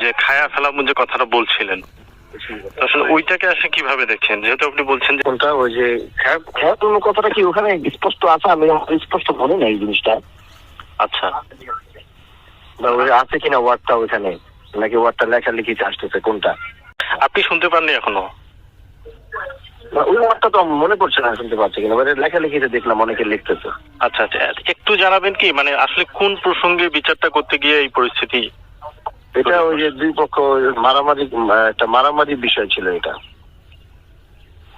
যে খায়া ফেলাম যে কথাটা বলছিলেন, আসলে ওইটাকে আসলে কিভাবে দেখছেন, যেহেতু আপনি বলছেন যে কোনটা ওই যে খেয়াল কথাটা কি ওখানে স্পষ্ট আছে? আমি স্পষ্ট মনে নাই জিনিসটা। আচ্ছা বা ওই আছে কিনা ওয়ার্ডটা ওইখানে, নাকি ওয়ার্ডটা লেখালেখিতে আসতেছে কোনটা? আপনি শুনতে পাননি এখনো? না, ওই ওয়ার্ডটা তো মনে পড়ছে না শুনতে পাচ্ছি কিনা, লেখালেখিতে দেখলাম অনেকে লিখতেছে। আচ্ছা আচ্ছা, একটু জানাবেন কি মানে আসলে কোন প্রসঙ্গে বিচারটা করতে গিয়ে এই পরিস্থিতি? এটা ওই যে দুই পক্ষ মারামারি, একটা মারামারি বিষয় ছিল এটা।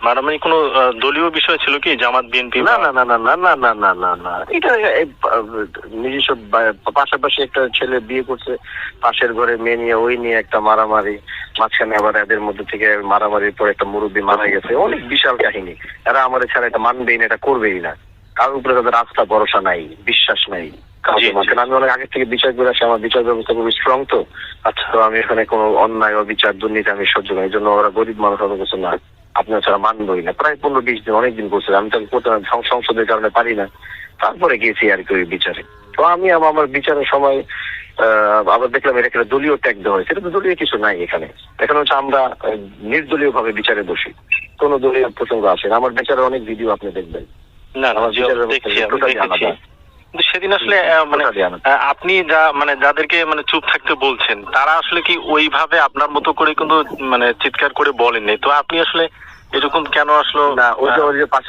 মারামারি কোনো দলীয় বিষয় ছিল কি, জামাত বিএনপি? না না না না না না না না না না, এটা নিজস্ব পাশাপাশি একটা ছেলে বিয়ে করছে, পাশের ঘরে মেয়ে নিয়ে, ওই নিয়ে একটা মারামারি, মাঝখানে আবার এদের মধ্যে থেকে মারামারির পর একটা মুরব্বী মারা গেছে, অনেক বিশাল কাহিনী। এরা আমাদের ছাড়া এটা মানবেই না, এটা করবেই না, কারোর উপরে তাদের আস্থা ভরসা নাই, বিশ্বাস নাই। আমি অনেক আগে থেকে বিচার করে আসি, আমার বিচার ব্যবস্থা খুবই স্ট্রং তো। আচ্ছা, তো আমি এখানে কোনো অন্যায় অবিচার দুর্নীতি আমি সহ্য করি, এই জন্য ওরা গরিব মানুষ হবে কিছু না, আপনার ছাড়া মানবই না। প্রায় 15-20 দিন, অনেকদিন করছে, আমি তো সংসদের কারণে পারি না, তারপরে গেছি আর কি ওই বিচারে। তো আমি আমার বিচারের সময় আবার দেখলাম এটা একটা দলীয় ট্যাগ দেওয়া হয়েছে। এটা তো দলীয় কিছু নাই এখানে। এখানে হচ্ছে আমরা নির্দলীয় ভাবে বিচারে বসি, কোনো দলীয় প্রসঙ্গ আসে না। আমার বিচারে অনেক ভিডিও আপনি দেখবেন। না আমার বিচারের কিন্তু সেদিন আসলে মানে আপনি মানে যাদেরকে মানে চুপ থাকতে বলছেন, তারা আসলে কি ওইভাবে আপনার মতো করে কিন্তু মানে চিৎকার করে বলেননি, তো আপনি আসলে এরকম কেন আসলো? না, ওই যে পাশে